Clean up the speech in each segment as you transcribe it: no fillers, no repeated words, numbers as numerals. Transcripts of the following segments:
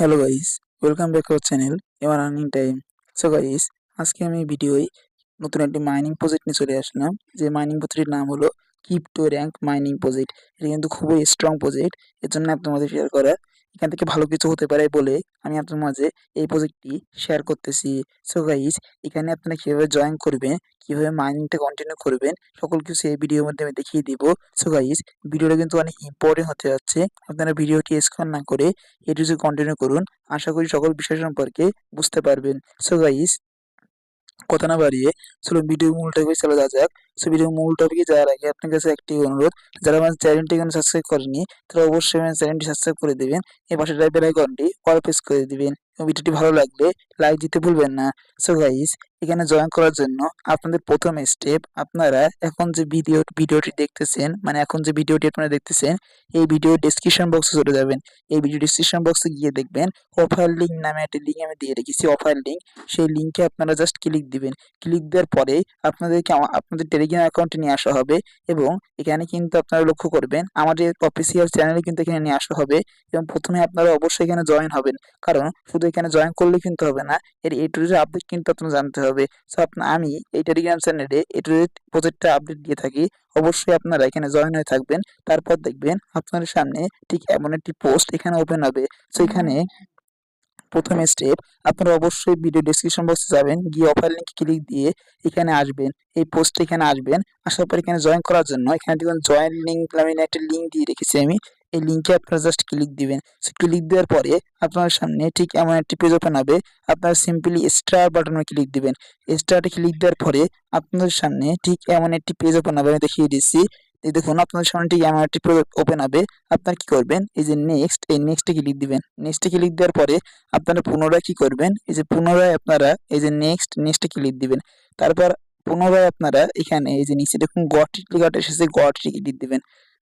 Hello guys, welcome back our channel এবার earning time. So guys, আজকে আমি ভিডিওয় নতুন একটি মাইনিং প্রজেক্ট নিয়ে চলে আসলাম। যে মাইনিং প্রজেক্টের নাম হলো ক্রিপ্টো র্যাঙ্ক মাইনিং প্রজেক্ট। এটা কিন্তু খুবই স্ট্রং প্রজেক্ট, এর জন্য আপনার মাঝে শেয়ার করা। এখান থেকে ভালো কিছু হতে পারে বলে আমি আপনার মাঝে এই প্রজেক্টটি শেয়ার করতেছি। সো গাইস, এখানে আপনারা কীভাবে জয়েন করবেন, কীভাবে মাইনিংটা কন্টিনিউ করবেন, সকল কিছু এই ভিডিওর মধ্যে আমি দেখিয়ে দিব। সো গাইস, ভিডিওটা কিন্তু অনেক ইম্পর্টেন্ট হতে যাচ্ছে। আপনারা ভিডিওটি স্কিপ না করে এটু কন্টিনিউ করুন। আশা করি সকল বিষয় সম্পর্কে বুঝতে পারবেন। সো গাইস, কথা না বাড়িয়ে চলো ভিডিও মূল টপিকে চলে যাওয়া যাক। সো ভিডিও মূল টপিকে যাওয়ার আগে আপনার কাছে একটি অনুরোধ, যারা আমার চ্যানেলটি এখনো সাবস্ক্রাইব করেনি তারা অবশ্যই আমার চ্যানেলটি সাবস্ক্রাইব করে দিবেন। এর পাশে বেল আইকনটি অল প্রেস করে দিবেন এবং ভিডিওটি ভালো লাগলে লাইক দিতে ভুলবেন না। সো গাইস, এখানে জয়েন করার জন্য আপনাদের প্রথম স্টেপ, আপনারা এখন যে ভিডিওটি দেখতেছেন, মানে এখন যে ভিডিওটি আপনারা দেখতেছেন, এই ভিডিও ডেসক্রিপশন বক্সে চলে যাবেন। এই ভিডিও ডেসক্রিপশন বক্সে গিয়ে দেখবেন অফার লিঙ্ক নামে একটা লিঙ্ক আমি দিয়ে রেখেছি, অফার লিঙ্ক। সেই লিঙ্কে আপনারা জাস্ট ক্লিক দিবেন। ক্লিক দেওয়ার পরে আপনাদেরকে আপনাদের টেলিগ্রাম অ্যাকাউন্টে নিয়ে আসা হবে এবং এখানে কিন্তু আপনারা লক্ষ্য করবেন আমাদের অফিসিয়াল চ্যানেলে কিন্তু এখানে নিয়ে আসা হবে এবং প্রথমে আপনারা অবশ্যই এখানে জয়েন হবেন। কারণ শুধু এখানে জয়েন করলে কিন্তু হবে না, এর এ টু জেড আপডেট কিন্তু আপনার জানতে হবে। সো আমি এই টেলিগ্রাম চ্যানেলে এ টু জেড প্রজেক্টটা আপডেট দিয়ে থাকি। অবশ্যই আপনারা এখানে জয়েন হয়ে থাকবেন। তারপর দেখবেন আপনার সামনে ঠিক এমন একটি পোস্ট এখানে ওপেন হবে। সো এখানে প্রথম স্টেপ, আপনারা অবশ্যই ভিডিও ডেসক্রিপশন বক্সে যাবেন, গিয়ে অফার লিঙ্কে ক্লিক দিয়ে এখানে আসবেন। এই পোস্টে এখানে আসবেন, আসার পর এখানে জয়েন করার জন্য এখানে দেখুন জয়েন লিঙ্ক নামে একটা লিঙ্ক দিয়ে রেখেছি আমি। এই লিঙ্কে আপনারা জাস্ট ক্লিক দিবেন। সো ক্লিক দেওয়ার পরে আপনার সামনে ঠিক এমন একটি পেজ ওপেন হবে। আপনারা সিম্পলি স্টার বাটনে ক্লিক দিবেন। স্টারে ক্লিক দেওয়ার পরে আপনাদের সামনে ঠিক এমন একটি পেজ ওপেন হবে, আমি দেখিয়ে দিচ্ছি। এই দেখুন আপনাদের সামনে ঠিক এমন একটি পেজ ওপেন হবে। আপনারা কি করবেন, এই যে নেক্সট, এই নেক্সটে ক্লিক দিবেন। নেক্সটে ক্লিক দেওয়ার পরে আপনারা পুনরায় কি করবেন, এই যে পুনরায় আপনারা এই যে নেক্সটে ক্লিক দিবেন। তারপর পুনরায় আপনারা এখানে এই যে নিচে দেখুন গট লেখাটা এসেছে, গটে ক্লিক দিবেন।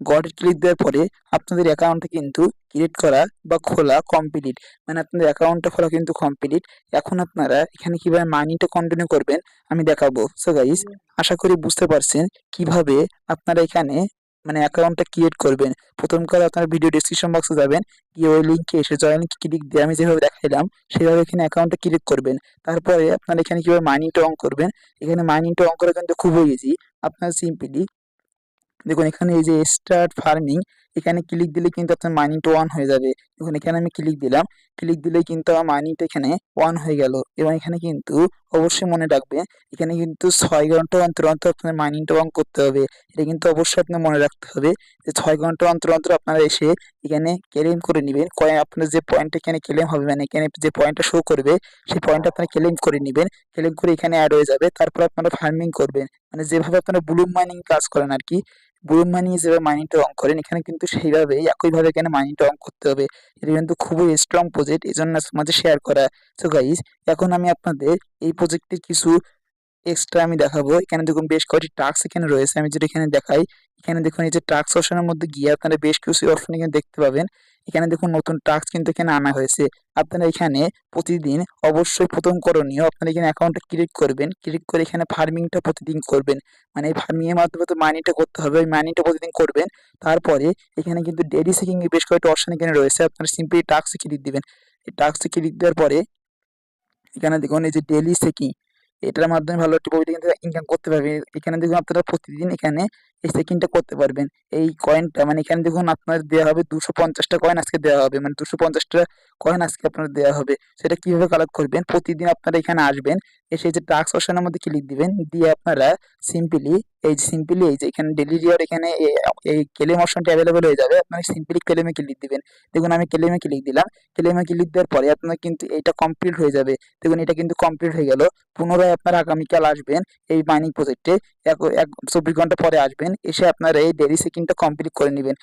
গটে ক্লিক দেওয়ার পরে আপনাদের অ্যাকাউন্টটা কিন্তু ক্রিয়েট করা বা খোলা কমপ্লিট, মানে আপনাদের অ্যাকাউন্টটা খোলা কিন্তু কমপ্লিট। এখন আপনারা এখানে কিভাবে মানিটা কন্টিনিউ করবেন আমি দেখাবো। সো গাইস, আশা করি বুঝতে পারছেন কিভাবে আপনারা এখানে মানে অ্যাকাউন্টটা ক্রিয়েট করবেন। প্রথম কাজ, আপনারা ভিডিও ডেসক্রিপশন বক্সে যাবেন, গিয়ে ওই লিঙ্কে এসে জয়েন ক্লিক দিয়ে আমি যেভাবে দেখাইলাম সেভাবে এখানে অ্যাকাউন্টটা ক্রিয়েট করবেন। তারপরে আপনারা এখানে কিভাবে মাইনিংটা অন করবেন, এখানে মাইনিংটা অন করা কিন্তু খুবই ইজি। আপনারা সিম্পলি দেখুন এখানে এই যে স্টার্ট ফার্মিং, এখানে ক্লিক দিলে কিন্তু আপনার মাইনিংটা অন হয়ে যাবে। দেখুন এখানে আমি ক্লিক দিলাম, ক্লিক দিলেই কিন্তু আমার মাইনিংটা এখানে অন হয়ে গেল। এবং এখানে কিন্তু অবশ্যই মনে রাখবেন, এখানে কিন্তু 6 ঘন্টা অন্তর অন্তর আপনার মাইনিংটা অন করতে হবে। এটা কিন্তু অবশ্যই আপনার মনে রাখতে হবে যে 6 ঘন্টা অন্তর অন্তর আপনারা এসে এখানে ক্লেম করে নেবেন। কয়েন আপনার যে পয়েন্টটা এখানে ক্লেম হবে, মানে এখানে যে পয়েন্টটা শো করবে সেই পয়েন্টটা আপনারা ক্লেম করে নেবেন। ক্লেম করে এখানে অ্যাড হয়ে যাবে। তারপর আপনারা ফার্মিং করবেন, মানে যেভাবে আপনারা ব্লু মাইনিং কাজ করেন আর কি, বুম বানিয়ে যেভাবে মাইনিংটা অন করেন এখানে কিন্তু সেইভাবেই একইভাবে এখানে মাইনিংটা অন করতে হবে। এটা কিন্তু খুবই স্ট্রং প্রজেক্ট, এই জন্য মাঝে শেয়ার করা। সো গাইস, এখন আমি আপনাদের এই প্রজেক্টের কিছু এক্সট্রা আমি দেখাবো। এখানে দেখুন বেশ কয়েকটি টাস্ক এখানে রয়েছে, আমি যেটা এখানে দেখাই। এখানে দেখুন এই যে টাস্ক অপশনের মধ্যে গিয়ে আপনারা বেশ কিছু অপশন এখানে দেখতে পাবেন। এখানে দেখুন নতুন টাস্ক কিন্তু এখানে আনা হয়েছে। আপনারা এখানে প্রতিদিন অবশ্যই প্রথম করণীয় আপনারা এখানে অ্যাকাউন্টটা ক্রিয়েট করবেন। ক্রিয়েট করে এখানে ফার্মিংটা প্রতিদিন করবেন, মানে এই ফার্মিং এর মাধ্যমে তো মাইনিংটা করতে হবে, ওই মাইনিংটা প্রতিদিন করবেন। তারপরে এখানে কিন্তু ডেইলি সেকিং এর বেশ কয়েকটা অপশন এখানে রয়েছে, আপনারা সিম্পলি টাস্কে ক্লিক দিবেন। এই টাস্কে ক্লিক দেওয়ার পরে এখানে দেখুন এই যে ডেইলি সেকিং, এটার মাধ্যমে ভালো একটা প্রফিট কিন্তু ইনকাম করতে পারবেন। এখানে দেখুন আপনারা প্রতিদিন এখানে এই সেকিংটা করতে পারবেন। এই কয়েনটা মানে এখানে দেখুন আপনার দেওয়া হবে 250টা কয়েন আজকে দেওয়া হবে, মানে 250টা কয়েন আজকে আপনার দেওয়া হবে। সেটা কিভাবে কালেক্ট করবেন, প্রতিদিন আপনারা এখানে আসবেন, এসে যে টাস্ক অপশনের মধ্যে ক্লিক দিবেন, দিয়ে আপনারা সিম্পলি এই যে এখানে ডেইলি রিওয়ার্ড, এখানে এই ক্লেম অপশনটা অ্যাভেলেবল হয়ে যাবে। আপনারা সিম্পলি ক্লেমে ক্লিক দিবেন। দেখুন আমি ক্লেমে ক্লিক দিলাম। ক্লেমে ক্লিক দেওয়ার পরে আপনার কিন্তু এইটা কমপ্লিট হয়ে যাবে। দেখুন এটা কিন্তু কমপ্লিট হয়ে গেল। পুনরায় আপনারা আগামীকাল আসবেন এই মাইনিং প্রজেক্টে, 24 ঘন্টা পরে আসবেন, এসে আপনারা এই ডেইলি সেকিংটা কমপ্লিট করে নেবেন।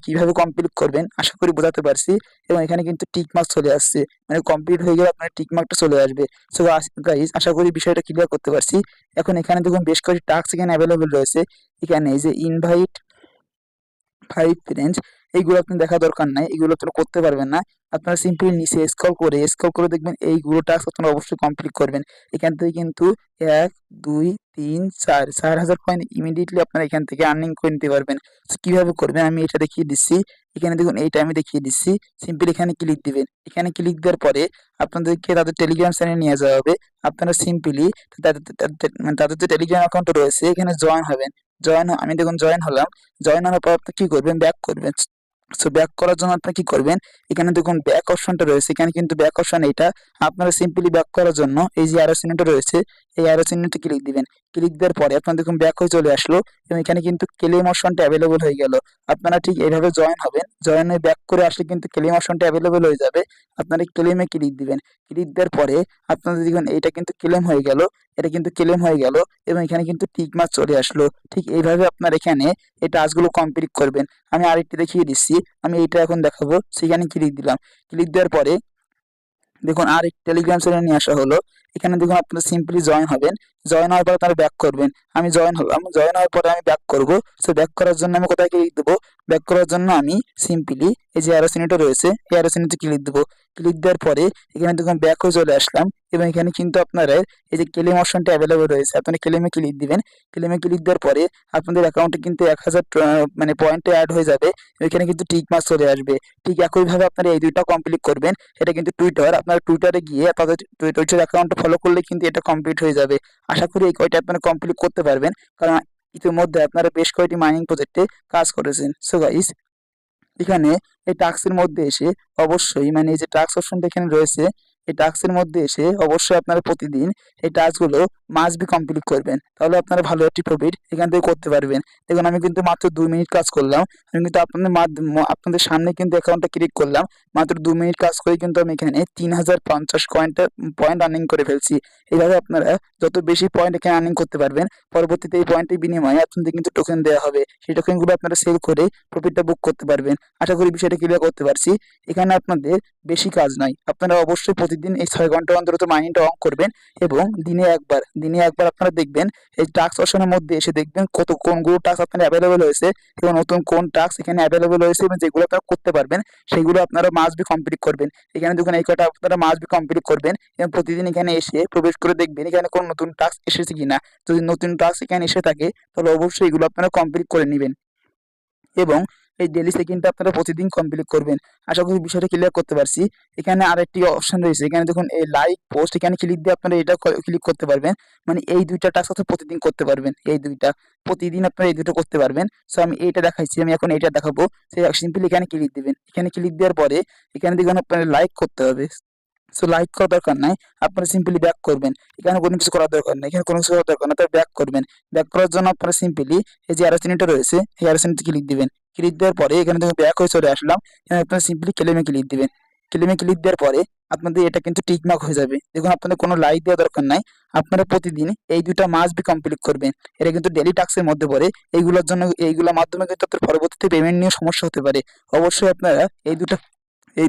কিভাবে কমপ্লিট করবেন আশা করি বোঝাতে পারছি। এবং এখানে কিন্তু টিক মার্ক চলে আসছে, মানে কমপ্লিট হয়ে গেলে আপনার টিক মার্কটা চলে আসবে। সো গাইস, আশা করি বিষয়টা ক্লিয়ার করতে পারছি। এখন এখানে দেখুন বেশ কয়েকটি টাস্ক এখানে অ্যাভেলেবল রয়েছে। এখানে এই যে ইনভাইট 5 ফ্রেন্ডস, এইগুলো আপনার দেখা দরকার নাই, এগুলো আপনারা করতে পারবেন না। আপনারা সিম্পলি নিচে স্ক্রল করে দেখবেন এইগুলো টাস্ক আপনারা অবশ্যই কমপ্লিট করবেন। এখান থেকে কিন্তু 1, 2, 4,000 কয়েন ইমিডিয়েটলি আপনারা এখান থেকে আর্নিং করে নিতে পারবেন। কিভাবে করবেন আমি এটা দেখিয়ে দিচ্ছি। এখানে দেখুন এইটা আমি দেখিয়ে দিচ্ছি। সিম্পল এখানে ক্লিক দিবেন। এখানে ক্লিক দেওয়ার পরে আপনাদেরকে তাদের টেলিগ্রাম চ্যানেলে নিয়ে যাওয়া হবে। আপনারা সিম্পলি তাদের যে টেলিগ্রাম অ্যাকাউন্ট রয়েছে এখানে জয়েন হবেন। আমি দেখুন জয়েন হলাম। জয়েন হওয়ার পর আপনি কি করবেন, ব্যাক করবেন। সো ব্যাক করার জন্য আপনি কি করবেন, এখানে দেখুন ব্যাক অপশনটা রয়েছে। এখানে কিন্তু ব্যাক অপশন এইটা। আপনারা সিম্পলি ব্যাক করার জন্য এই যে অ্যারো চিহ্নটা রয়েছে, এই অ্যারো চিহ্নতে ক্লিক দিবেন। ক্লিক দেওয়ার পরে আপনার দেখুন ব্যাক হয়ে চলে আসলো এবং এখানে কিন্তু ক্লেম অপশনটা অ্যাভেলেবল হয়ে গেল। আপনারা ঠিক এইভাবে জয়েন হবেন। জয়েন হয়ে ব্যাক করে আসলে কিন্তু ক্লেম অপশনটা অ্যাভেলেবল হয়ে যাবে। আপনারা ক্লেমে ক্লিক দিবেন। ক্লিক দেওয়ার পরে আপনাদের দেখুন এইটা কিন্তু ক্লেম হয়ে গেল। এটা কিন্তু ক্লেম হয়ে গেল এবং এখানে কিন্তু টিক মার্ক চলে আসলো। ঠিক এইভাবে আপনার এখানে এই টাস্কগুলো কমপ্লিট করবেন। আমি আরেকটি দেখিয়ে দিচ্ছি। আমি এইটা এখন দেখাবো। সেখানে ক্লিক দিলাম। ক্লিক দেওয়ার পরে দেখুন আর এক টেলিগ্রাম চ্যানেলে নিয়ে আসা হলো। এখানে দেখুন আপনারা সিম্পলি জয়েন হবেন। জয়েন হওয়ার পরে আপনারা ব্যাক করবেন। আমি জয়েন হলাম। জয়েন হওয়ার পরে আমি ব্যাক করব। সো ব্যাক করার জন্য আমি কোথায় ক্লিক দেবো, ব্যাক করার জন্য আমি সিম্পলি এই যে অ্যারো চিহ্নটা রয়েছে এই অ্যারো চিহ্নতে ক্লিক দেবো। ক্লিক দেওয়ার পরে এখানে দেখুন ব্যাক হয়ে চলে আসলাম এবং এখানে কিন্তু আপনারা এই যে ক্লেম অপশনটা অ্যাভেলেবল রয়েছে, আপনারা ক্লেমে ক্লিক দিবেন। ক্লেমে ক্লিক দেওয়ার পরে আপনাদের অ্যাকাউন্টে কিন্তু 1,000 মানে পয়েন্টে অ্যাড হয়ে যাবে। এখানে কিন্তু টিক মার্ক চলে আসবে। ঠিক একইভাবে আপনারা এই দুইটা কমপ্লিট করবেন। এটা কিন্তু টুইটার, আপনারা টুইটারে গিয়ে তাদের টুইটার অ্যাকাউন্টে ফলো করলে কিন্তু এটা কমপ্লিট হয়ে যাবে। আশা করি এই কয়টা আপনারা কমপ্লিট করতে পারবেন, কারণ ইতিমধ্যে আপনারা বেশ কয়েকটি মাইনিং প্রজেক্টে কাজ করেছেন। সো গাইস, এখানে এই টাস্কের মধ্যে এসে অবশ্যই মানে এই যে টাস্ক অপশনটা এখানে রয়েছে, এই টাস্কের মধ্যে এসে অবশ্যই আপনারা প্রতিদিন এই টাস্কগুলো মাস্ট বি কমপ্লিট করবেন। তাহলে আপনারা ভালো একটি প্রফিট এখান থেকে করতে পারবেন। দেখুন আমি কিন্তু মাত্র 2 মিনিট কাজ করলাম। আমি কিন্তু আপনাদের সামনে কিন্তু অ্যাকাউন্টটা ক্লিক করলাম। মাত্র 2 মিনিট কাজ করে কিন্তু আমি এখানে 3,050 পয়েন্ট আর্নিং করে ফেলছি। এইভাবে আপনারা যত বেশি পয়েন্ট এখানে আর্নিং করতে পারবেন, পরবর্তীতে এই পয়েন্টের বিনিময়ে আপনাদের কিন্তু টোকেন দেওয়া হবে। সেই টোকেনগুলো আপনারা সেল করে প্রফিটটা বুক করতে পারবেন। আশা করি বিষয়টা ক্লিয়ার করতে পারছি। এখানে আপনাদের বেশি কাজ নাই। আপনারা অবশ্যই প্রতিদিন এই 6 ঘন্টা অন্তত মাইনিংটা অন করবেন এবং দিনে একবার আপনারা দেখবেন এই টাস্ক অপশনের মধ্যে এসে দেখবেন কোনগুলো টাস্ক আপনার অ্যাভেলেবল হয়েছে এবং নতুন কোন টাস্ক এখানে অ্যাভেলেবল হয়েছে এবং যেগুলো আপনারা করতে পারবেন সেগুলো আপনারা মাস্ট বি কমপ্লিট করবেন। এখানে দেখুন এই কটা আপনারা মাস্ট বি কমপ্লিট করবেন এবং প্রতিদিন এখানে এসে প্রবেশ করে দেখবেন এখানে কোনো নতুন টাস্ক এসেছে কিনা। যদি নতুন টাস্ক এখানে এসে থাকে তাহলে অবশ্যই এগুলো আপনারা কমপ্লিট করে নেবেন এবং এই ডেইলি চেক-ইনটা আপনারা প্রতিদিন কমপ্লিট করবেন। আশা করি বিষয়টা ক্লিয়ার করতে পারছি। এখানে আরেকটি অপশন রয়েছে। এখানে দেখুন এই লাইক পোস্ট, এখানে ক্লিক দিয়ে আপনারা এটা ক্লিক করতে পারবেন। মানে এই দুইটা টাস্ক আপনারা প্রতিদিন করতে পারবেন। এই দুইটা প্রতিদিন আপনারা এই দুটো করতে পারবেন। সো আমি এইটা দেখাইছি, আমি এখন এইটা দেখাবো। সে সিম্পলি এখানে ক্লিক দিবেন। এখানে ক্লিক দেওয়ার পরে এখানে দেখুন আপনার লাইক করতে হবে। সো লাইক করার দরকার নাই। আপনারা সিম্পলি ব্যাক করবেন। এখানে কোনো কিছু করার দরকার নেই। এখানে কোনো কিছু করার দরকার নেই। তাহলে ব্যাক করবেন। ব্যাক করার জন্য আপনারা সিম্পলি এই যে অ্যারো চিহ্নটা রয়েছে, এই অ্যারো চিহ্নতে ক্লিক দিবেন। ক্লিক দেওয়ার পরে এখানে দেখুন ব্যাক হয়ে চলে আসলাম। এখানে আপনারা সিম্পলি ক্লেমে ক্লিক দিবেন। ক্লেমে ক্লিক দেওয়ার পরে আপনাদের এটা কিন্তু টিক মার্ক হয়ে যাবে। দেখুন আপনাদের কোনো লাইক দেওয়ার দরকার নাই। আপনারা প্রতিদিন এই দুইটা মাস্ট বি কমপ্লিট করবেন। এটা কিন্তু ডেইলি টাস্কের মধ্যে পড়ে। এইগুলোর মাধ্যমে কিন্তু আপনার পরবর্তীতে পেমেন্ট নিয়ে সমস্যা হতে পারে। অবশ্যই আপনারা এই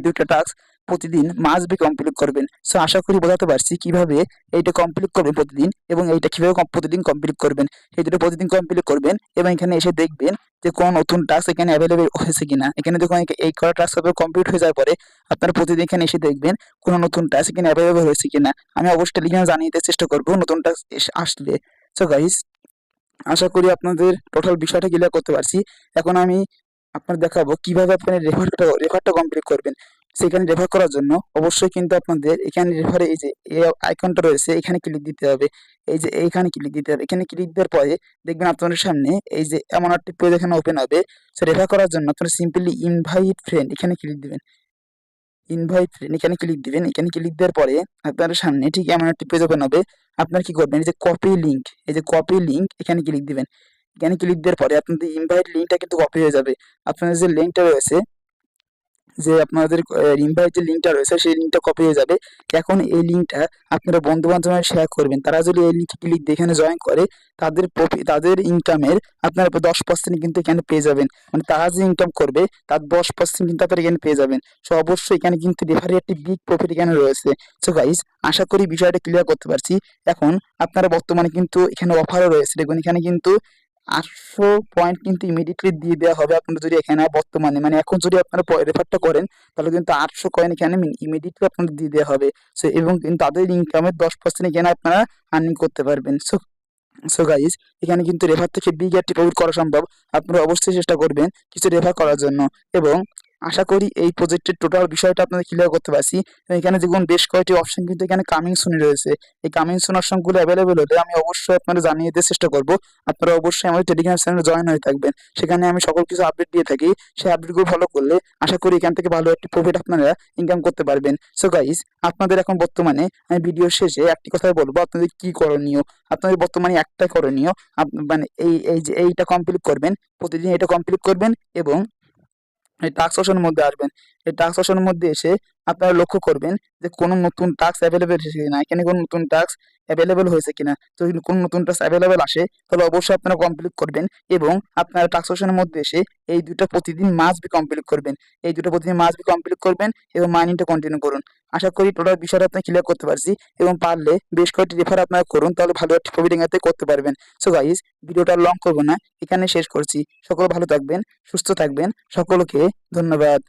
দুইটা টাস্ক প্রতিদিন মাস্ট বি কমপ্লিট করবেন। সো আশা করি বোঝাতে পারছি কিভাবে এইটা কমপ্লিট করবেন প্রতিদিন এবং এইটা কিভাবে প্রতিদিন কমপ্লিট করবেন। এই দুটো প্রতিদিন কমপ্লিট করবেন এবং এখানে এসে দেখবেন যে কোনো নতুন টাস্ক এখানে অ্যাভেলেবেল হয়েছে কিনা। এখানে দেখুন এই কটা টাস্ক আপনার কমপ্লিট হয়ে যাওয়ার পরে আপনারা প্রতিদিন এখানে এসে দেখবেন কোনো নতুন টাস্ক এখানে অ্যাভেলেবেল হয়েছে কিনা। আমি অবশ্যই টেলিগ্রামে জানিয়ে দিতে চেষ্টা করবো নতুন টাস্ক আসলে। সো গাইস, আশা করি আপনাদের টোটাল বিষয়টা ক্লিয়ার করতে পারছি। এখন আমি আপনার দেখাবো কিভাবে আপনার রেফারটা কমপ্লিট করবেন। সেখানে রেফার করার জন্য অবশ্যই কিন্তু আপনাদের এখানে রেফারে এই যে এই আইকনটা রয়েছে এখানে ক্লিক দিতে হবে। এই যে এইখানে ক্লিক দিতে হবে। এখানে ক্লিক দেওয়ার পরে দেখবেন আপনাদের সামনে এই যে এমন একটি পেজ এখানে ওপেন হবে। সো রেফার করার জন্য আপনারা সিম্পলি ইনভাইট ফ্রেন্ড এখানে ক্লিক দিবেন। ইনভাইট ফ্রেন্ড এখানে ক্লিক দিবেন। এখানে ক্লিক দেওয়ার পরে আপনাদের সামনে ঠিক এমন একটি পেজ ওপেন হবে। আপনারা কি করবেন, এই যে কপি লিংক এখানে ক্লিক দিবেন। এখানে ক্লিক দেওয়ার পরে আপনাদের ইনভাইট লিংকটা কিন্তু কপি হয়ে যাবে। আপনাদের যে লিংকটা রয়েছে, যে আপনাদের ইনভাইট যে লিংকটা রয়েছে সেই লিংকটা কপি হয়ে যাবে। এখন এই লিংকটা আপনারা বন্ধু বান্ধবের শেয়ার করবেন। তারা যদি এই লিংকে ক্লিক দিয়ে এখানে জয়েন করে তাদের ইনকামের আপনারা 10% কিন্তু এখানে পেয়ে যাবেন। মানে তারা যে ইনকাম করবে তার 10% কিন্তু আপনারা এখানে পেয়ে যাবেন। সো অবশ্যই এখানে কিন্তু রেফারের একটি বিগ প্রফিট এখানে রয়েছে। সো গাইস, আশা করি বিষয়টা ক্লিয়ার করতে পারছি। এখন আপনারা বর্তমানে কিন্তু এখানে অফারও রয়েছে। দেখুন এখানে কিন্তু 800 পয়েন্ট কিন্তু ইমিডিয়েটলি দিয়ে দেওয়া হবে। আপনারা যদি এখানে বর্তমানে মানে এখন যদি আপনারা রেফারটা করেন তাহলে কিন্তু 800 কয়েন এখানে ইমিডিয়েটলি আপনাদের দিয়ে দেওয়া হবে। সো এবং কিন্তু তাদের ইনকামের 10% এখানে আপনারা আর্নিং করতে পারবেন। সো সো গাইস, এখানে কিন্তু রেফার থেকে বিগ একটি প্রফিট করা সম্ভব। আপনারা অবশ্যই চেষ্টা করবেন কিছু রেফার করার জন্য। এবং আশা করি এই প্রজেক্টের টোটাল বিষয়টা আপনাদের ক্লিয়ার করতে পারছি। এখানে দেখুন বেশ কয়েকটি অপশন কিন্তু এখানে কামিং সুন রয়েছে। এই কামিং সুন অপশনগুলো অ্যাভেলেবেল হলে আমি অবশ্যই আপনাদের জানিয়ে দিতে চেষ্টা করব। আপনারা অবশ্যই আমাদের টেলিগ্রাম চ্যানেলে জয়েন হয়ে থাকবেন। সেখানে আমি সকল কিছু আপডেট দিয়ে থাকি। সেই আপডেটগুলো ফলো করলে আশা করি এখান থেকে ভালো একটি প্রফিট আপনারা ইনকাম করতে পারবেন। সো গাইস, আপনাদের এখন বর্তমানে আমি ভিডিওর শেষে একটি কথাই বলবো, আপনাদের কি করণীয়। আপনাদের বর্তমানে একটা করণীয়, মানে এই যে এইটা কমপ্লিট করবেন, প্রতিদিন এটা কমপ্লিট করবেন এবং এই টাস্ক অপশনের মধ্যে আসবেন। এই টাস্ক অপশনের মধ্যে এসে আপনারা লক্ষ্য করবেন যে কোনো নতুন টাস্ক অ্যাভেলেবেল হয়েছে কিনা, এখানে কোনো নতুন টাস্ক অ্যাভেলেবেল হয়েছে কিনা। যদি কোনো নতুন টাস্ক অ্যাভেলেবেল আসে তাহলে অবশ্যই আপনারা কমপ্লিট করবেন এবং আপনারা টাস্ক অপশনের মধ্যে এসে এই দুটো প্রতিদিন মাস্ট বি কমপ্লিট করবেন। এই দুটো প্রতিদিন মাস্ট বি কমপ্লিট করবেন এবং মাইনিংটা কন্টিনিউ করুন। আশা করি টোটাল বিষয়টা আপনি ক্লিয়ার করতে পারছি এবং পারলে বেশ কয়েকটি রেফার আপনারা করুন, তাহলে ভালো একটি প্রফিট এখান থেকে করতে পারবেন। সো গাইস, ভিডিওটা লং করবো না, এখানে শেষ করছি। সকলে ভালো থাকবেন, সুস্থ থাকবেন, সকলকে ধন্যবাদ।